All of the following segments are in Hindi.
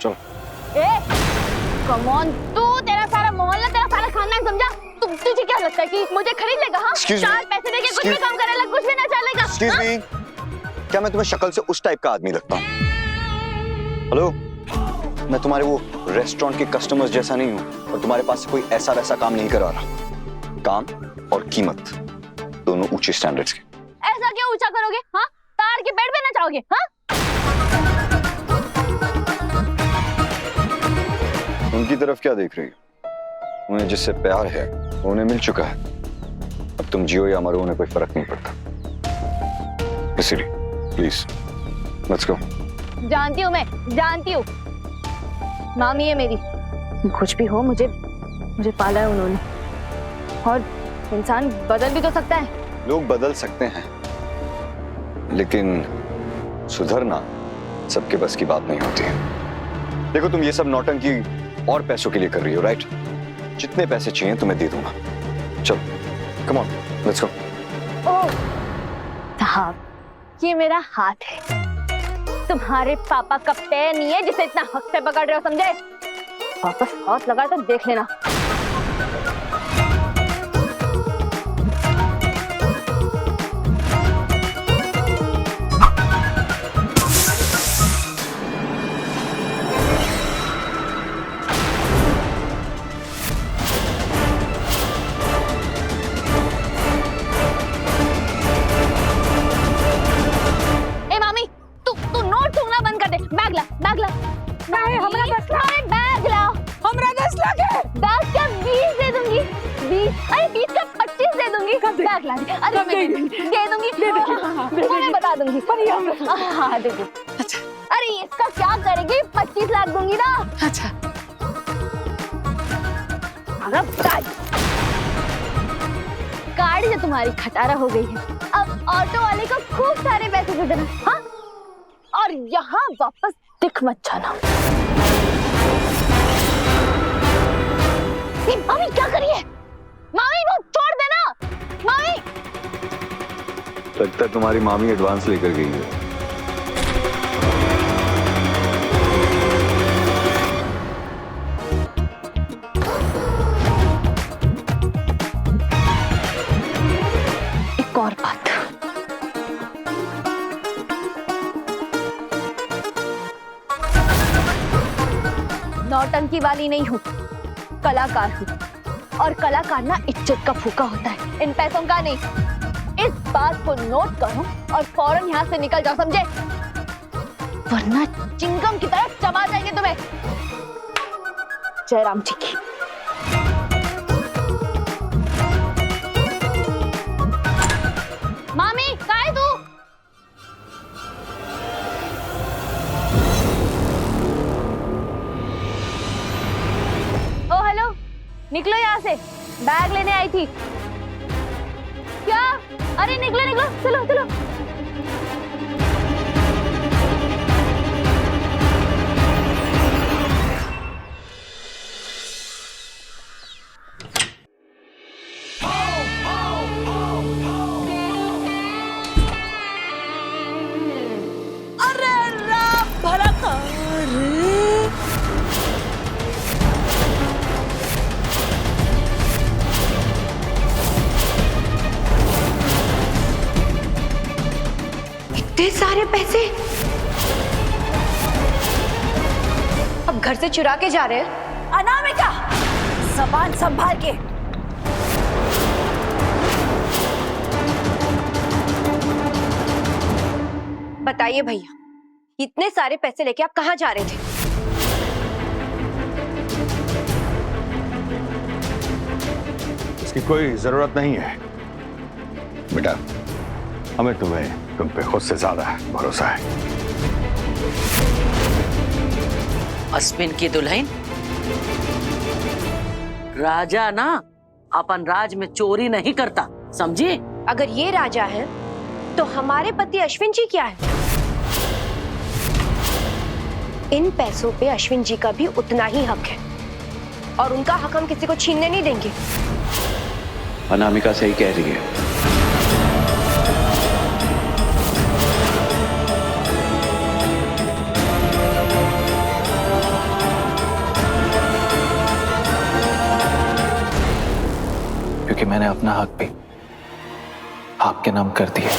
चलो। कम ऑन, तू तेरा सारा मोहल्ला, तेरा सारा खानदान समझा। तुझे क्या लगता है कि मुझे खरीद लेगा? हाँ, 4 पैसे देके कुछ भी काम करेगा, कुछ भी ना चलेगा। एक्सक्यूज मी, क्या मैं तुम्हें शक्ल से उस टाइप का आदमी लगता हूँ? हेलो, मैं तुम्हारे वो रेस्टोरेंट के कस्टमर्स जैसा नहीं हूँ और तुम्हारे पास से कोई ऐसा वैसा काम नहीं करा रहा। काम और कीमत दोनों ऊंचे स्टैंडर्ड्स के। ऐसा क्यों ऊंचा करोगे? हाँ, तार के पेड़ पे ना चाहोगे? हाँ, उनकी तरफ क्या देख रही हो? उन्हें जिससे प्यार है वो उन्हें मिल चुका है। अब तुम जियो या मरो उन्हें कोई फर्क नहीं पड़ता। इसीलिए प्लीज लेट्स गो। जानती हूँ, मैं जानती हूँ। मामी है मेरी, कुछ भी हो, मुझे पाला है उन्होंने। और इंसान बदल भी तो सकता है। लोग बदल सकते हैं, लेकिन सुधरना सबके बस की बात नहीं होती है। देखो, तुम ये सब नौटंकी और पैसों के लिए कर रही हो, राइट? जितने पैसे चाहिए तुम्हें दे दूंगा। चलो, कम ऑन, लेट्स गो। ओह साहब, ये मेरा हाथ है, तुम्हारे पापा का पैर नहीं है जिसे इतना हक से पकड़ रहे हो, समझे? वापस हाथ लगा तो देख लेना। अरे दे दूंगी, तुम्हें बता दूंगी। हाँ दे दूँ। अच्छा, अरे इसका क्या करेगी? 25 लाख दूंगी ना। अच्छा, गाड़ी से तुम्हारी खटारा हो गई है, अब ऑटो वाले को खूब सारे पैसे दे देना। हाँ, और यहाँ वापस दिख मत जाना। मामी क्या करिए? मामी वो छोड़ देना। मामी, लगता है तुम्हारी मामी एडवांस लेकर गई है। एक और बात, नौटंकी वाली नहीं हूँ, कलाकार हूँ। और कलाकार ना इज्जत का फूका होता है, इन पैसों का नहीं। इस बात को नोट करो और फौरन यहाँ से निकल जाओ, समझे? वरना चिंगम की तरह चबा जाएंगे तुम्हें। जयराम जी की। मामी कहाँ है तू? ओ हेलो, निकलो यहाँ से, बैग लेने आई थी। क्या? अरे निकलो निकलो, चलो चलो। अरे राम भला कर। इतने सारे पैसे अब घर से चुरा के जा रहे हैं? अनामिका, सामान संभाल के। बताइए भैया, इतने सारे पैसे लेके आप कहाँ जा रहे थे? इसकी कोई जरूरत नहीं है बेटा, हमें तुम पे खुद से ज्यादा भरोसा है। अश्विन की दुल्हन, राजा ना अपन राज में चोरी नहीं करता, समझी? अगर ये राजा है तो हमारे पति अश्विन जी क्या है? इन पैसों पे अश्विन जी का भी उतना ही हक है और उनका हक हम किसी को छीनने नहीं देंगे। अनामिका सही कह रही है। क्योंकि मैंने अपना हक भी आपके नाम कर दिया।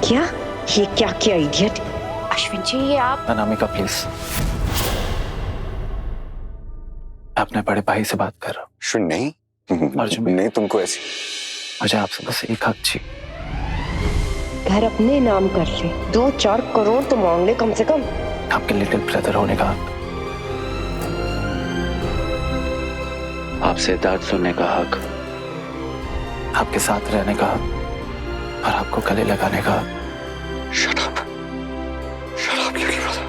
क्या? ये क्या किया इडियट? अश्विन जी, ये आप? अनामिका प्लीज, मैं अपने बड़े भाई से बात कर रहा हूँ। शुन नहीं, अर्जुन, नहीं तुमको ऐसी, मुझे आपसे बस एक हक चाहिए। घर अपने नाम कर ले, 2-4 करोड़ तो मांग ले कम से कम। आपके लिटिल ब्रदर होने का हक, आपसे दर्द सुनने का हक, आपके साथ रहने का हक और आपको गले लगाने का हक। Shut up, little brother.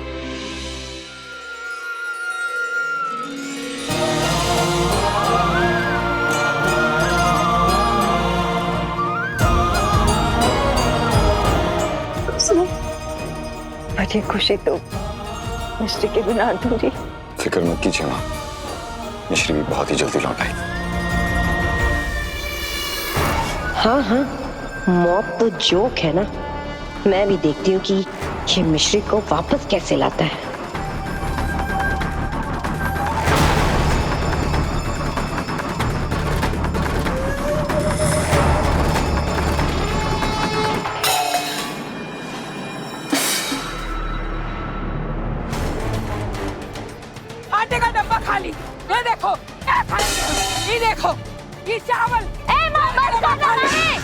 बड़ी खुशी तो मिश्री के बिना अधूरी। फिक्र मत कीजिए माँ, मिश्री भी बहुत ही जल्दी लौट आएगी। हाँ हाँ, मौत तो जोक है ना। मैं भी देखती हूँ कि ये मिश्री को वापस कैसे लाता है। आटे का डब्बा खाली, ये देखो क्या खाली, ये देखो ये चावल।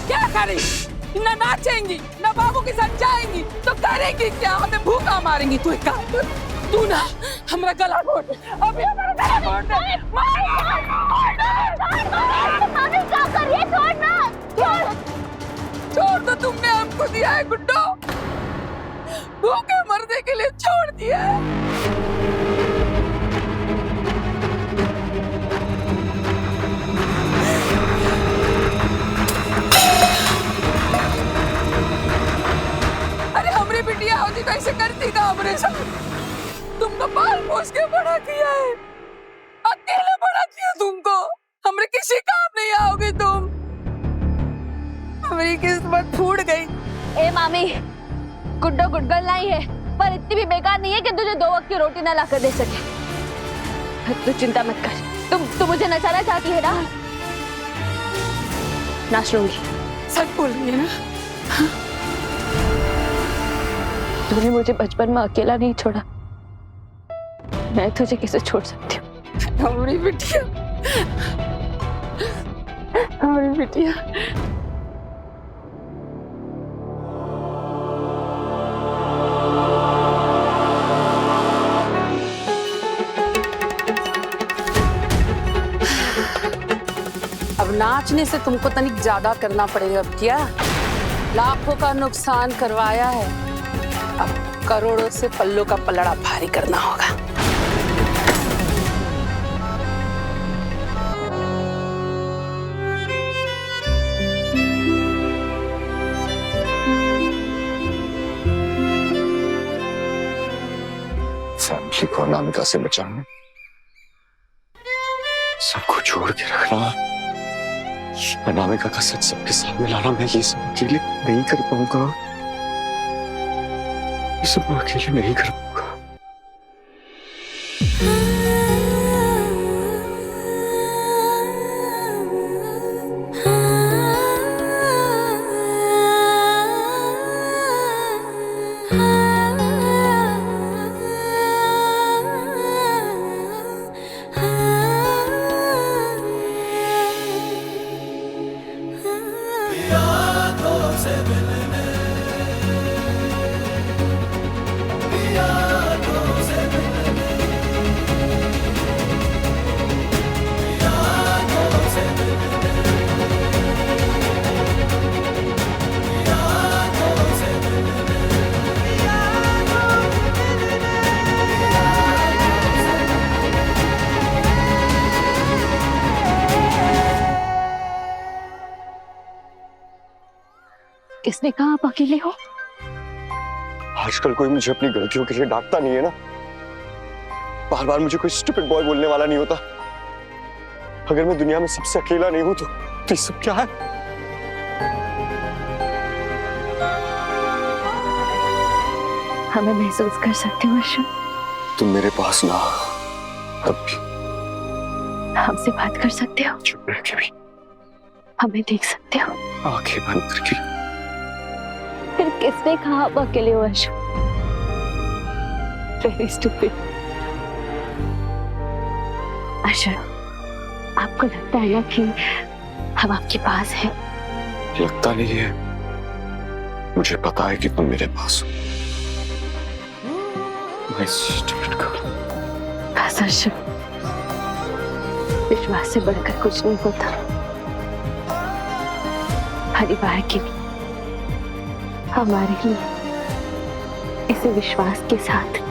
क्या करें? न नाचेंगी, न बाबू के साथ जाएंगी, तो करेंगी क्या? हमें भूखा मारेंगी। तू एक काम कर, तू ना हमारा गला घोट, अभी हमारा गला घोट दे। क्या कर रही है? छोड़ना, छोड़ तो तुमने हमको दिया है गुड्डो, भूखे मरने के लिए छोड़ दिया है। बिटिया होती तो ऐसे करती का हमरे साथ? तुमको पाल पोस के बड़ा किया है, अकेले बड़ा किया तुमको, हमरे किसी काम नहीं आओगे तुम। हमारी किस्मत फूट गई। ए मामी, गुड्डो गुडगल नहीं है, पर इतनी भी बेकार नहीं है कि तुझे 2 वक्त की रोटी ना लाकर दे सके। तू चिंता मत कर, तुम मुझे नचाना चाहती है ना? नाच लूंगी। सच बोल रही है ना? तूने मुझे बचपन में अकेला नहीं छोड़ा, मैं तुझे कैसे छोड़ सकती हूँ? हमारी बिटिया, हमारी बिटिया। अब नाचने से तुमको तनिक ज्यादा करना पड़ेगा क्या? लाखों का नुकसान करवाया है, अब करोड़ों से पल्लों का पलड़ा भारी करना होगा। फैमिली को अनामिका से बचाना, सबको छोड़ के रखना, अनामिका का सच सबके सामने लाना, मैं ये सब अकेले नहीं कर पाऊंगा। ये सब मैं अकेले नहीं कर पाऊंगा। किसने कहा आप अकेले हो? आजकल कोई मुझे अपनी गलतियों के लिए डांटता नहीं है ना, बार बार मुझे कोई स्टूपिड बॉय बोलने वाला नहीं होता। अगर मैं दुनिया में सबसे अकेला नहीं हूं तो ये सब क्या है? हमें महसूस कर सकती हूँ अर्जुन। तुम मेरे पास ना तब भी हमसे बात कर सकते हो, चुप रह के भी हमें देख सकते हो। आंखें बंद करके। फिर किसने कहा आप अकेले हो अर्जुन? Very stupid। अर्जुन, आपको लगता है ना कि हम आपके पास हैं? लगता नहीं है, मुझे पता है कि तुम मेरे पास हो। My stupid girl। बस अर्जुन, विश्वास से बढ़कर कुछ नहीं होता। परिवार के लिए, हमारे लिए, इसी विश्वास के साथ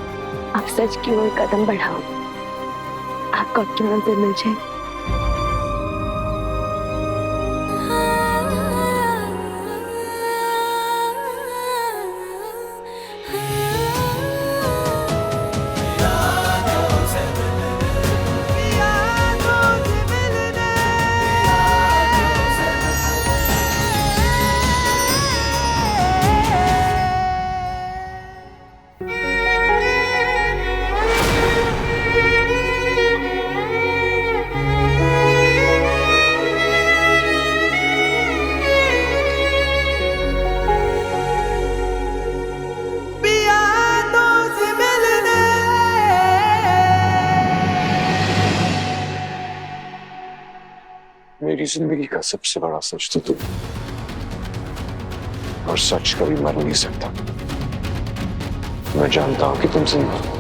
आप सच की ओर कदम बढ़ाओ, आपको आपकी मंजिल मिल जाए। मेरी जिंदगी का सबसे बड़ा सच तो तुम, और सच कभी मर नहीं सकता। मैं जानता हूं कि तुम जिंदा हो,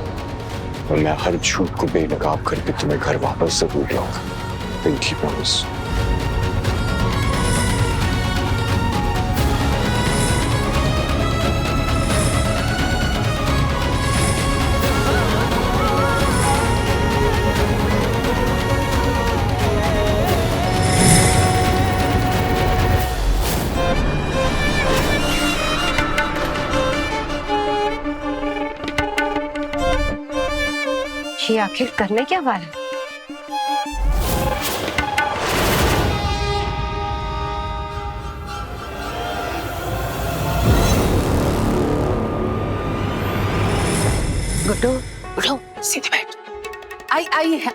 और मैं हर झूठ को बेनकाब करके तुम्हें घर वापस जरूर लाऊंगा। Pinky promise. ये आखिर करने क्या वाला? गुड्डू, गुड्डू सीधे बैठ।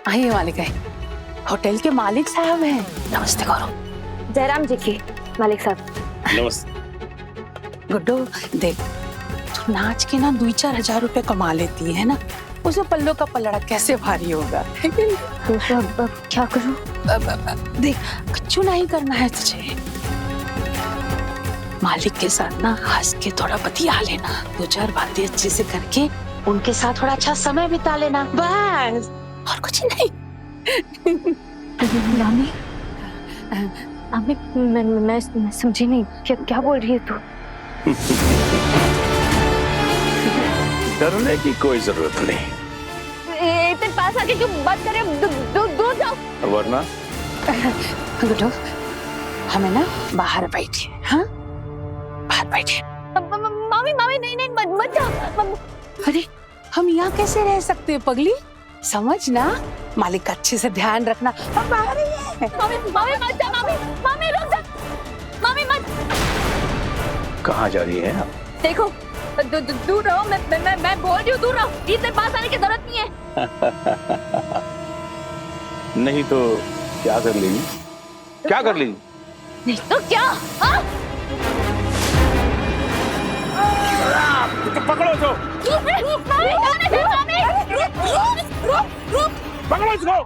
आई मालिक है, होटल के मालिक साहब हैं। नमस्ते करो। जयराम जी की मालिक साहब। नमस्ते। गुड्डू देख, तू नाच के ना 2-4 हजार रुपए कमा लेती है ना, उसमें पल्लो का पलड़ा कैसे भारी होगा, है कि नहीं? अब क्या करूं? देख, कुछ नहीं करना है तुझे। मालिक के साथ ना हंस के थोड़ा बतिया लेना, 2-4 बातें अच्छे से करके उनके साथ थोड़ा अच्छा समय बिता लेना, बस, और कुछ नहीं। मामी, मामी, मैं समझी नहीं, क्या बोल रही है तू? डरने की कोई जरूरत नहीं। इतने पास आके क्यों बात कर रहे हो? दूर जाओ। वरना गुड्डू, हमें ना बाहर बैठे, हाँ, बाहर बैठे। मामी, नहीं, मत जाओ। अरे, हम यहाँ कैसे रह सकते हैं पगली? समझ ना, मालिक का अच्छे से ध्यान रखना। हम बाहर ही हैं। मामी मत जा। मामी रुक जा। मामी मत। कहाँ जा रही है आप? देखो, दूर रहो। मैं बोल रही हूँ, दूर रहो। इतने पास आने की जरूरत नहीं है। नहीं तो क्या कर लेंगी? क्या कर लेंगी? नहीं तो क्या? हाँ? पकड़ो इसको। मामी, जाने दो, मामी। रुक। पकड़ो इसको।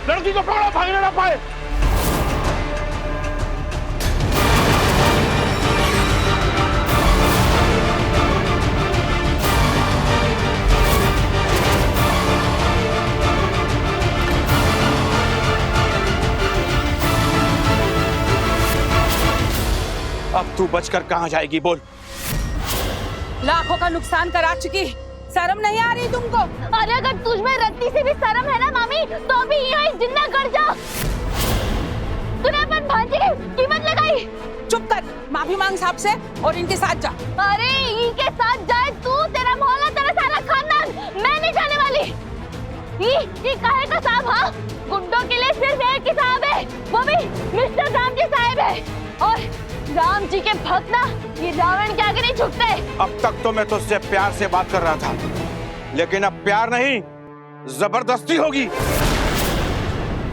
लड़की को पकड़ो, भागने ना पाए। अब तू बचकर कहां जाएगी बोल? लाखों का नुकसान करा चुकी, शर्म नहीं आ रही तुमको? अरे अगर तुझमें रत्ती से भी शर्म है ना मामी, तो अभी यहाँ जिंदा कर जाओ। चुप कर, माफी मांग साहब से और इनके साथ जा। अरे इनके साथ जाए तू, तेरा मोहल्ला, तेरा सारा खानदान, मैं नहीं जाने वाली। ये काहे का साहब? हाँ, गुंडों के लिए सिर्फ एक ही साहब है, वो भी मिस्टर राम जी साहब है। और राम जी के भक्त ना ये रावण के आगे नहीं झुकते। अब तक तो मैं तुझसे प्यार से बात कर रहा था, लेकिन अब प्यार नहीं, जबरदस्ती होगी।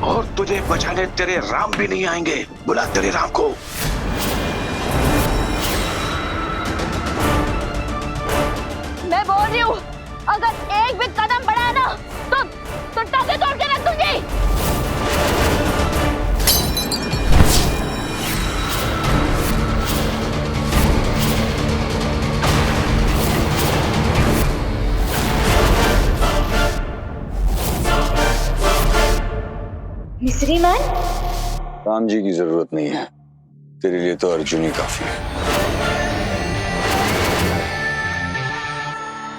और तुझे बचाने तेरे राम भी नहीं आएंगे। बुला तेरे राम को। मैं बोल रही हूँ, अगर एक भी कदम बढ़ाया ना तो टांगे तोड़ के रख दूंगी। मिस्री मैन, राम जी की जरूरत नहीं है, तेरे लिए तो अर्जुन ही काफी है।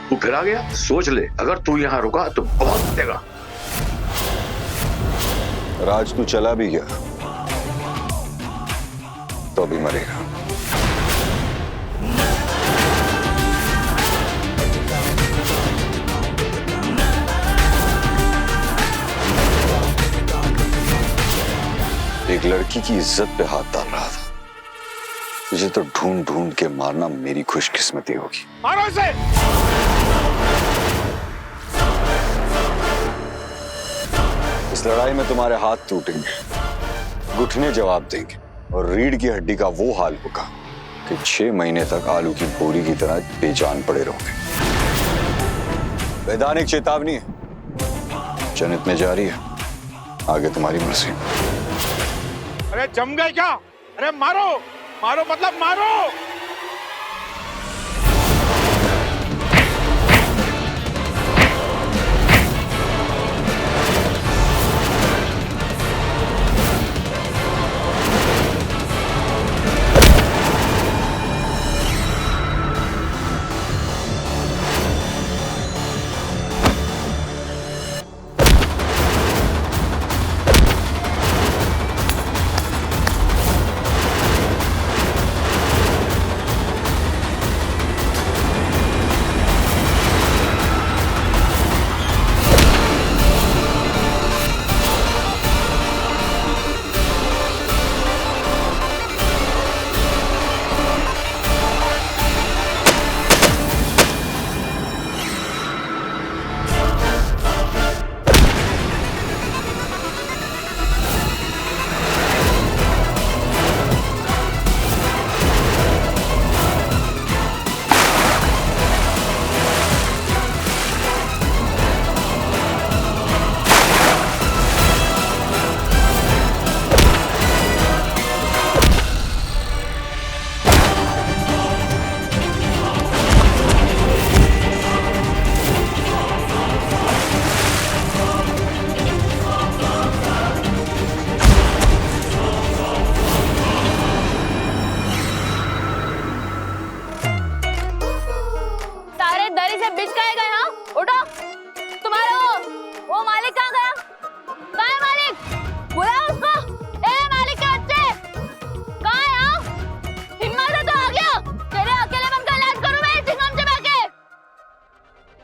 तू फिर आ गया? सोच ले, अगर तू यहाँ रुका तो बहुत देगा। राज तू चला भी गया तो भी मरेगा। एक लड़की की इज्जत पे हाथ डाल रहा था, तुझे तो ढूंढ ढूंढ के मारना मेरी खुशकिस्मती होगी। मारो इसे। इस लड़ाई में तुम्हारे हाथ टूटेंगे, घुटने जवाब देंगे और रीढ़ की हड्डी का वो हाल होगा कि 6 महीने तक आलू की बोरी की तरह बेजान पड़े रहोगे। वैधानिक चेतावनी है, जनहित में जारी है, आगे तुम्हारी मर्जी। अरे जम गए क्या? अरे मारो, मारो मतलब मारो।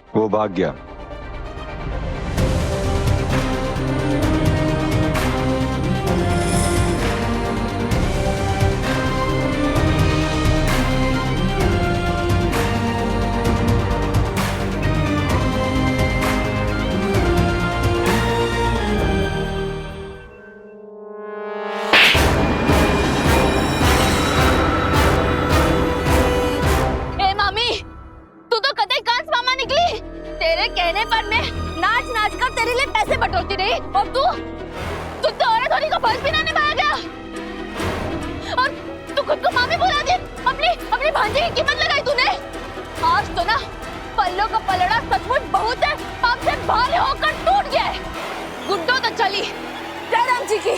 वो भाग गया। तेरे कहने पर मैं नाच नाच कर तेरे लिए पैसे बटोरती रही और तू तो औरत होने का फर्ज भी ना निभाया गया और तू खुद को मामी बुला दी। अपनी भांजी की कीमत लगाई तूने। आज तो ना पल्लों का पलड़ा सचमुच बहुत है, पाप से भाले होकर टूट गया है। गुड्डो तो चली जय राम जी की।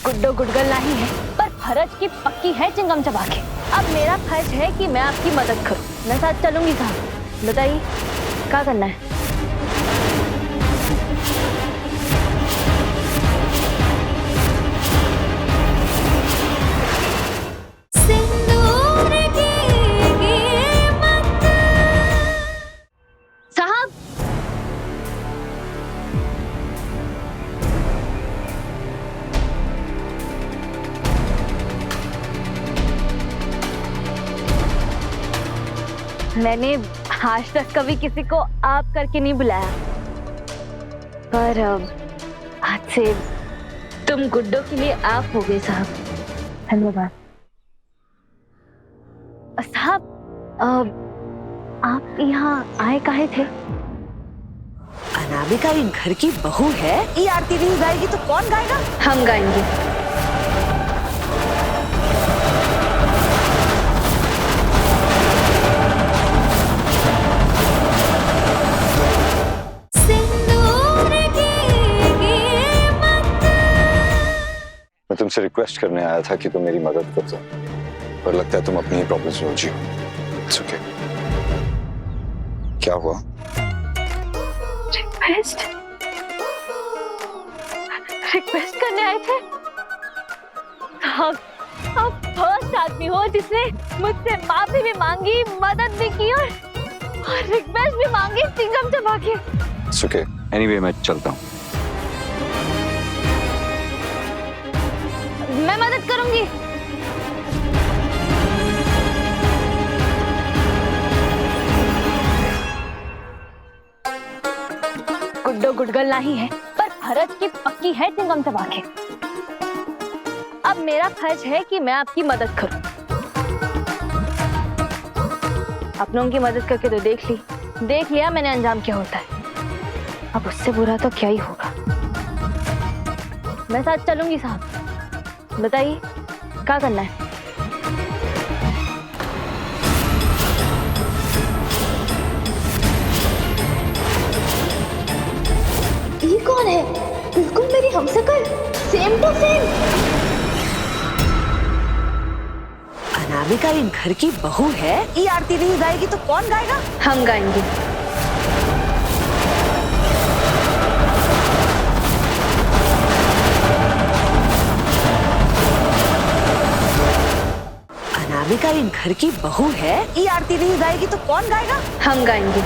गुड्डो गुडगल नहीं है पर फर्ज की पक्की है चिंगम चबा के। अब मेरा फर्ज है कि मैं आपकी मदद करूं। मैं साथ चलूंगी साहब। बताइए क्या करना है? साहब मैंने आज तक कभी किसी को आप करके नहीं बुलाया, पर आज से तुम गुड्डो के लिए आप हो गए साहब। धन्यवाद साहब। आप यहाँ आए काहे थे? अनामिका इन घर की बहू है, ये आरती नहीं गाएगी तो कौन गाएगा? हम गाएंगे। मैं तुमसे रिक्वेस्ट करने आया था कि तुम मेरी मदद कर दो, पर लगता है तुम अपनी ही प्रॉब्लम्स में उलझी हो। It's okay. क्या हुआ? रिक्वेस्ट करने आए थे? आप फर्स्ट आदमी हो जिसने मुझसे माफी भी मांगी, मदद भी की और रिक्वेस्ट भी मांगी चिंगम चबा के। It's okay. Anyway, मैं चलता हूँ। मैं मदद करूंगी। गुड्डो गुडगल नहीं है, पर फर्ज की पक्की है चिंगम चबा के। अब मेरा फर्ज है कि मैं आपकी मदद करूं। अपनों की मदद करके तो देख लिया मैंने अंजाम क्या होता है। अब उससे बुरा तो क्या ही होगा। मैं साथ चलूंगी साहब। बताइए क्या करना है? ये कौन है? बिल्कुल मेरी हमशक्ल, सेम टू सेम। अनामिका इन घर की बहू है, ये आरती नहीं गाएगी तो कौन गाएगा? हम गाएंगे। अनामिका इन घर की बहू है, ये आरती नहीं गाएगी तो कौन गाएगा? हम गाएंगे।